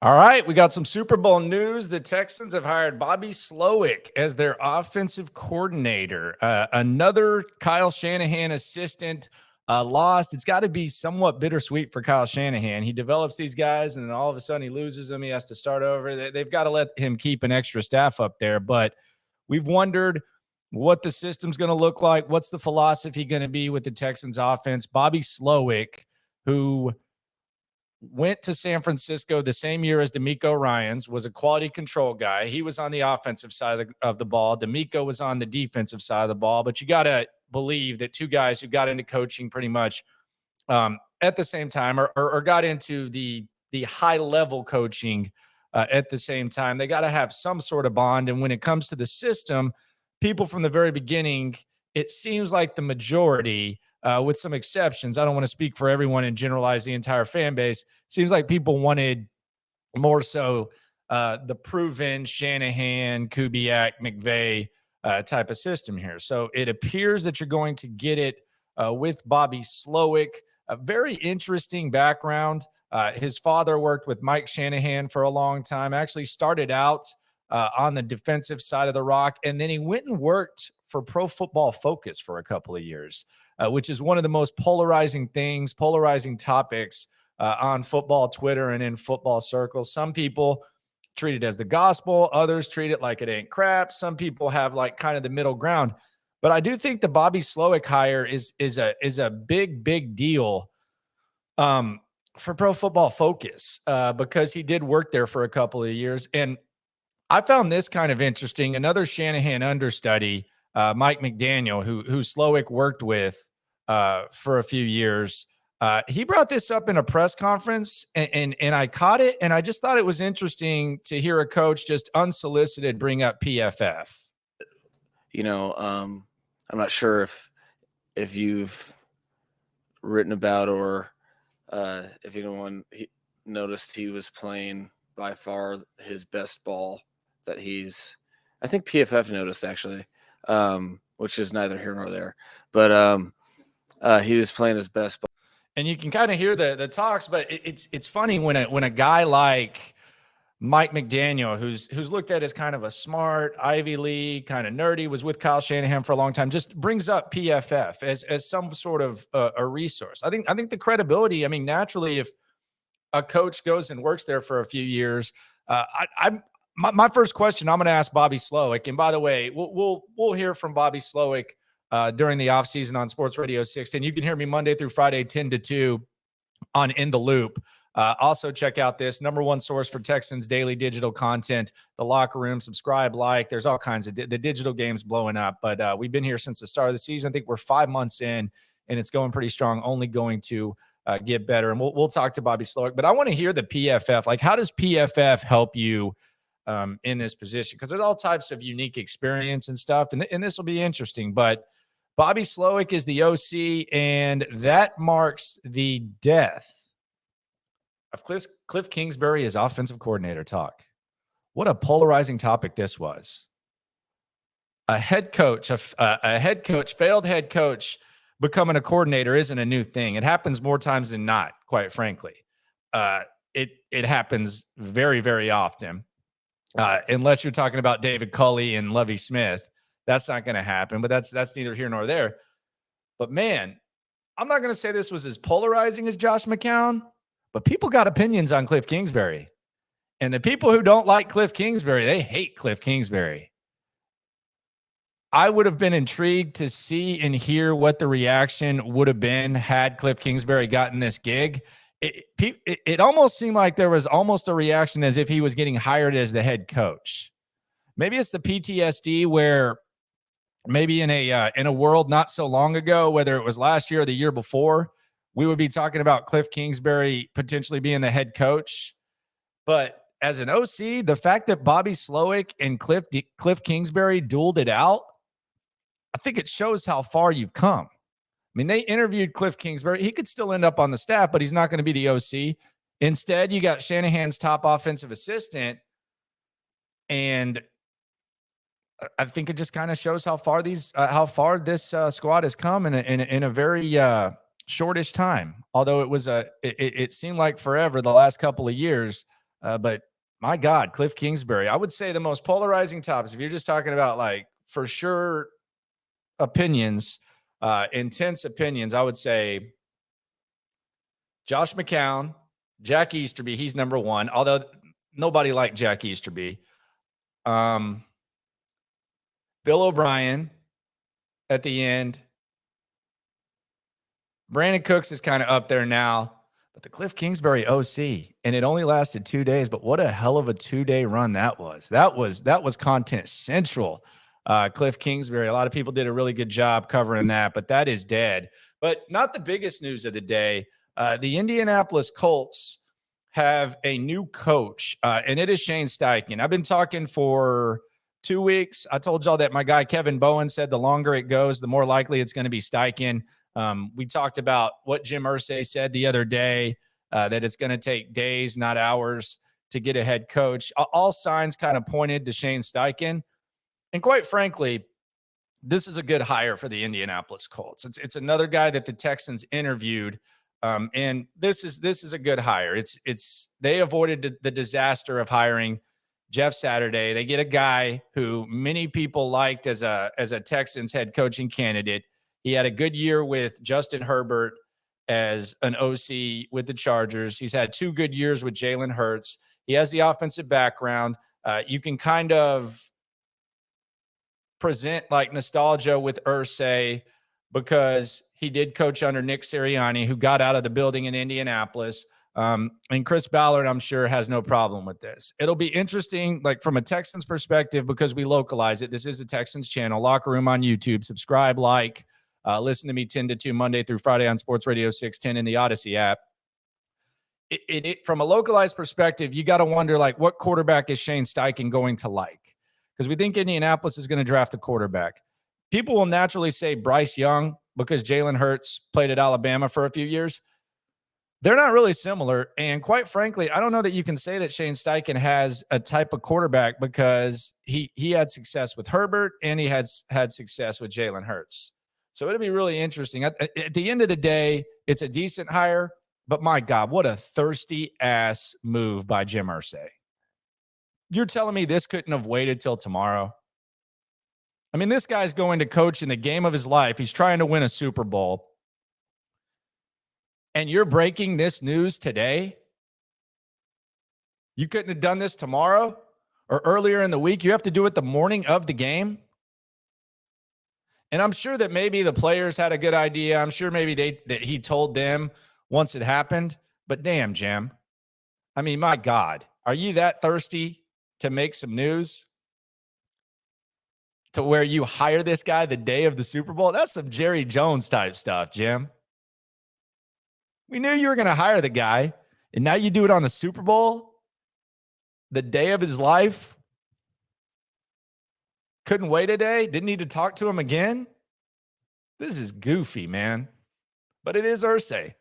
All right, we got some Super Bowl news. The Texans have hired Bobby Slowik as their offensive coordinator. Another Kyle Shanahan assistant lost. It's got to be somewhat bittersweet for Kyle Shanahan. He develops these guys, and then all of a sudden he loses them. He has to start over. They've got to let him keep an extra staff up there. But we've wondered what the system's going to look like. What's the philosophy going to be with the Texans offense? Bobby Slowik, who went to San Francisco the same year as DeMeco Ryans, was a quality control guy. He was on the offensive side of the ball. DeMeco was on the defensive side of the ball. But you got to believe that two guys who got into coaching pretty much at the same time or got into the high-level coaching at the same time, they got to have some sort of bond. And when it comes to the system, people from the very beginning, it seems like the majority – with some exceptions, I don't want to speak for everyone and generalize the entire fan base. Seems like people wanted more so the proven Shanahan, Kubiak, McVay type of system here. So it appears that you're going to get it with Bobby Slowik. A very interesting background. His father worked with Mike Shanahan for a long time, actually started out on the defensive side of the rock, and then he went and worked for Pro Football Focus for a couple of years. Which is one of the most polarizing topics on football Twitter and in football circles. Some people treat it as the gospel. Others treat it like it ain't crap. Some people have like kind of the middle ground. But I do think the Bobby Slowik hire is a big deal for Pro Football Focus because he did work there for a couple of years. And I found this kind of interesting. Another Shanahan understudy, Mike McDaniel, who Slowik worked with for a few years. He brought this up in a press conference, and I caught it, and I just thought it was interesting to hear a coach just unsolicited bring up PFF. I'm not sure if you've written about or if anyone noticed he was playing by far his best ball that I think PFF noticed actually. Which is neither here nor there, but he was playing his best ball. And you can kind of hear the talks, but it's funny when a guy like Mike McDaniel, who's looked at as kind of a smart Ivy League kind of nerdy, was with Kyle Shanahan for a long time, just brings up PFF as some sort of a resource. I think the credibility. I mean, naturally, if a coach goes and works there for a few years, My first question I'm going to ask Bobby Slowik, and by the way, we'll hear from Bobby Slowik during the offseason on Sports Radio 610. You can hear me Monday through Friday, 10 to 2 on In the Loop. Also, check out this #1 source for Texans daily digital content, The Locker Room. Subscribe, like. There's all kinds of the digital games blowing up, but we've been here since the start of the season. I think we're 5 months in, and it's going pretty strong, only going to get better. And we'll talk to Bobby Slowik, but I want to hear the PFF. Like, how does PFF help you in this position? Because there's all types of unique experience and stuff, and this will be interesting. But Bobby Slowik is the OC, and that marks the death of Kliff Kingsbury as offensive coordinator talk. What a polarizing topic this was. A head coach, failed head coach becoming a coordinator isn't a new thing. It happens more times than not, quite frankly. It happens very, very often. Unless you're talking about David Culley and Lovie Smith, that's not going to happen, but that's neither here nor there. But man, I'm not going to say this was as polarizing as Josh McCown, but people got opinions on Kliff Kingsbury. And the people who don't like Kliff Kingsbury, they hate Kliff Kingsbury. I would have been intrigued to see and hear what the reaction would have been had Kliff Kingsbury gotten this gig. It almost seemed like there was almost a reaction as if he was getting hired as the head coach. Maybe it's the PTSD where maybe in a world not so long ago, whether it was last year or the year before, we would be talking about Kliff Kingsbury potentially being the head coach. But as an OC, the fact that Bobby Slowik and Kliff Kingsbury dueled it out, I think it shows how far you've come. I mean, they interviewed Kliff Kingsbury. He could still end up on the staff, but he's not going to be the OC. Instead, you got Shanahan's top offensive assistant. And I think it just kind of shows how far this squad has come in a very shortish time. Although it seemed like forever the last couple of years But my God, Kliff Kingsbury, I would say the most polarizing topics, if you're just talking about like for sure opinions, intense opinions, I would say Josh McCown, Jack Easterby, he's number one, although nobody liked Jack Easterby. Bill O'Brien at the end. Brandon Cooks is kind of up there now, but the Kliff Kingsbury OC, and it only lasted 2 days, but what a hell of a 2-day run that was. That was content central. Kliff Kingsbury, a lot of people did a really good job covering that, but that is dead. But not the biggest news of the day. The Indianapolis Colts have a new coach, and it is Shane Steichen. I've been talking for 2 weeks. I told y'all that my guy Kevin Bowen said the longer it goes, the more likely it's going to be Steichen. We talked about what Jim Irsay said the other day, that it's going to take days, not hours, to get a head coach. All signs kind of pointed to Shane Steichen. And quite frankly, this is a good hire for the Indianapolis Colts. It's another guy that the Texans interviewed. And this is a good hire. They avoided the disaster of hiring Jeff Saturday. They get a guy who many people liked as a Texans head coaching candidate. He had a good year with Justin Herbert as an OC with the Chargers. He's had 2 good years with Jalen Hurts. He has the offensive background. You can kind of present like nostalgia with Irsay because he did coach under Nick Sirianni, who got out of the building in Indianapolis. And Chris Ballard, I'm sure, has no problem with this. It'll be interesting, like from a Texans perspective, because we localize it. This is the Texans channel, Locker Room on YouTube. Subscribe, listen to me 10 to 2 Monday through Friday on Sports Radio 610 in the Odyssey app. From a localized perspective, you got to wonder, like, what quarterback is Shane Steichen going to like? Because we think Indianapolis is going to draft a quarterback. People will naturally say Bryce Young because Jalen Hurts played at Alabama for a few years. They're not really similar. And quite frankly, I don't know that you can say that Shane Steichen has a type of quarterback because he had success with Herbert and he had success with Jalen Hurts. So it'll be really interesting. At the end of the day, it's a decent hire, but my God, what a thirsty ass move by Jim Irsay. You're telling me this couldn't have waited till tomorrow? I mean, this guy's going to coach in the game of his life. He's trying to win a Super Bowl. And you're breaking this news today? You couldn't have done this tomorrow or earlier in the week? You have to do it the morning of the game? And I'm sure that maybe the players had a good idea. I'm sure maybe that he told them once it happened. But damn, Jim. I mean, my God. Are you that thirsty to make some news? To where you hire this guy the day of the Super Bowl? That's some Jerry Jones type stuff, Jim. We knew you were going to hire the guy, and now you do it on the Super Bowl, the day of his life. Couldn't wait a day? Didn't need to talk to him again? This is goofy, man. But it is Irsay.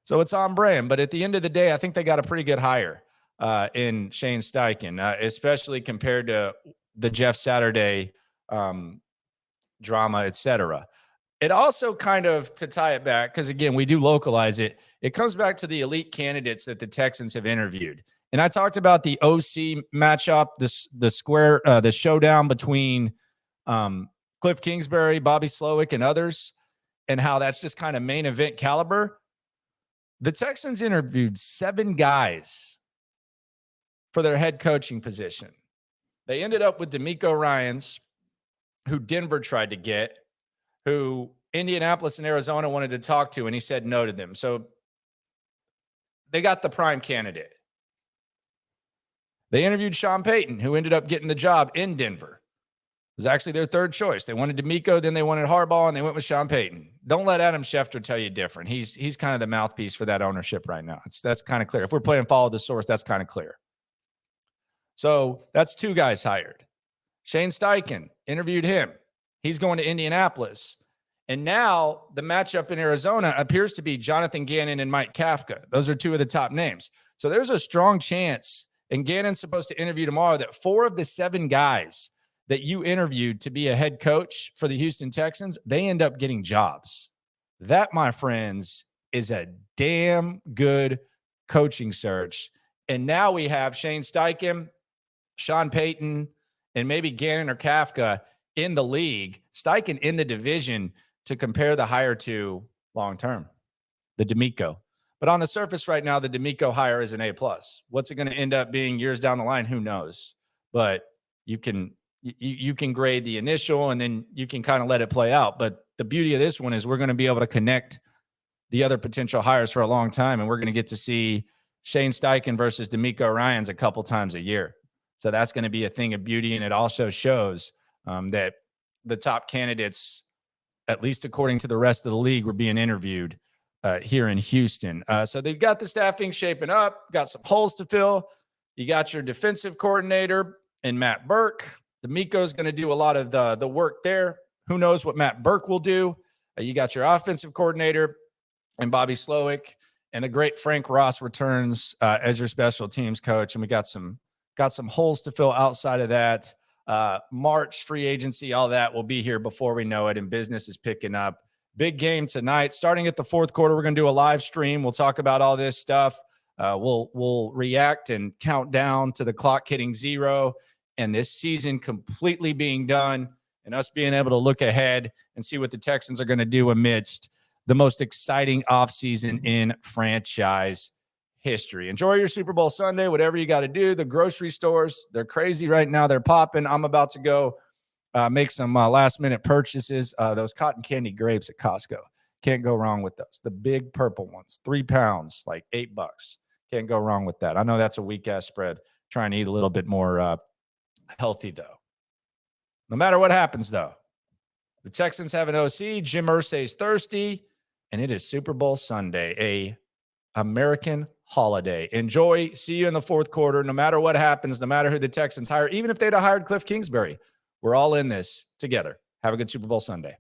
So it's on brand. But at the end of the day, I think they got a pretty good hire in Shane Steichen, especially compared to the Jeff Saturday drama, etc. It also kind of, to tie it back, because again, we do localize it. It comes back to the elite candidates that the Texans have interviewed. And I talked about the OC matchup, the showdown between Kliff Kingsbury, Bobby Slowik, and others, and how that's just kind of main event caliber. The Texans interviewed 7 guys for their head coaching position. They ended up with D'Amico Ryans, who Denver tried to get, who Indianapolis and Arizona wanted to talk to, and he said no to them. So they got the prime candidate. They interviewed Sean Payton, who ended up getting the job in Denver. It was actually their third choice. They wanted D'Amico, then they wanted Harbaugh, and they went with Sean Payton. Don't let Adam Schefter tell you different. He's kind of the mouthpiece for that ownership right now. That's kind of clear. If we're playing follow the source, that's kind of clear. So that's 2 guys hired. Shane Steichen, interviewed him. He's going to Indianapolis. And now the matchup in Arizona appears to be Jonathan Gannon and Mike Kafka. Those are 2 of the top names. So there's a strong chance, and Gannon's supposed to interview tomorrow, that 4 of the 7 guys that you interviewed to be a head coach for the Houston Texans, they end up getting jobs. That, my friends, is a damn good coaching search. And now we have Shane Steichen, Sean Payton, and maybe Gannon or Kafka in the league, Steichen in the division to compare the hire to long-term, the D'Amico. But on the surface right now, the D'Amico hire is an A+. What's it going to end up being years down the line? Who knows? But you can grade the initial and then you can kind of let it play out. But the beauty of this one is we're going to be able to connect the other potential hires for a long time, and we're going to get to see Shane Steichen versus D'Amico Ryans a couple times a year. So that's going to be a thing of beauty, and it also shows that the top candidates, at least according to the rest of the league, were being interviewed here in Houston. So they've got the staffing shaping up, got some holes to fill. You got your defensive coordinator and Matt Burke. D'Amico's going to do a lot of the work there. Who knows what Matt Burke will do? You got your offensive coordinator and Bobby Slowik, and the great Frank Ross returns as your special teams coach. And we got some holes to fill outside of that. March, free agency, all that will be here before we know it, and business is picking up. Big game tonight. Starting at the fourth quarter, we're going to do a live stream. We'll talk about all this stuff. We'll react and count down to the clock hitting 0 and this season completely being done and us being able to look ahead and see what the Texans are going to do amidst the most exciting offseason in franchise history. Enjoy your Super Bowl Sunday, whatever you got to do. The grocery stores, they're crazy right now. They're popping. I'm about to go make some last-minute purchases. Those cotton candy grapes at Costco. Can't go wrong with those. The big purple ones, 3 pounds, like $8. Can't go wrong with that. I know that's a weak-ass spread. Trying to eat a little bit more healthy, though. No matter what happens, though, the Texans have an OC. Jim Irsay's thirsty, and it is Super Bowl Sunday, a American holiday. Enjoy. See you in the fourth quarter. No matter what happens, no matter who the Texans hire, even if they'd have hired Kliff Kingsbury, we're all in this together. Have a good Super Bowl Sunday.